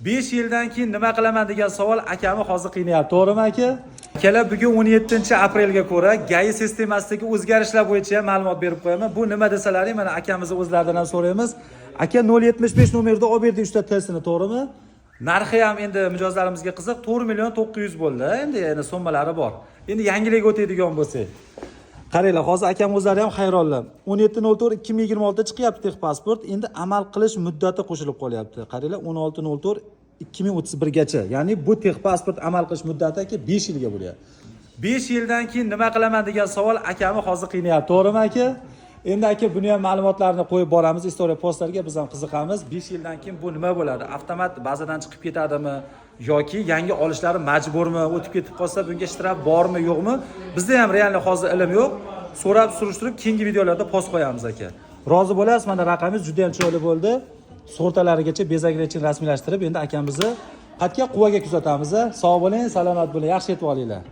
5 yildan keyin nima qilaman degan savol akami hozir qiynayapti, to'g'rimi aka? Akalar, bugun 17-aprelga ko'ra GAI sistemasidagi o'zgarishlar bo'yicha ham ma'lumot berib qo'yaman. Bu nima desalaring, mana akamizni o'zlaridan ham so'raymiz. Aka 075 nomerda olib berdik 3 ta testini, to'g'rimi? Narxi ham endi mijozlarimizga qiziq, 4.900.000 bo'ldi. Endi sommalari bor. Endi yangilik o'tadigan bo'lsak. Qaranglar, hozir akam o'zlari ham hayronlar. 17.04.2026 chiqyapti texpasport. Endi amal qilish muddati qo'shilib qolyapti. Qaranglar, 16.04.2031 gacha. Ya'ni bu texpasport amal qilish muddati aka 5 yilga bo'lyapti. 5 yildan keyin nima qilaman degan savol akami hozir qiynayapti, to'g'rimi aka? Endi aka buni ham ma'lumotlarini qo'yib boramiz istoriya postlarga, biz ham qiziqamiz. 5 yildan keyin bu nima bo'ladi? Avtomat bazadan chiqib ketadimi yoki yangi olishlari majburmi? O'tib ketib qolsa bunga shtraf bormi, yo'qmi? Bizda ham realni hozir ilm yo'q. So'rab surishtirib keyingi videolarda post qo'yamiz aka. Rozi bo'lasiz? Mana raqamingiz juda ham chiroyli bo'ldi. Sug'urtalarigacha bezaklargacha rasmiylashtirib, endi akamizni qat'iy quvaga kuzatamiz. Sog' bo'ling, salomat bo'ling, yaxshi yetib olinglar.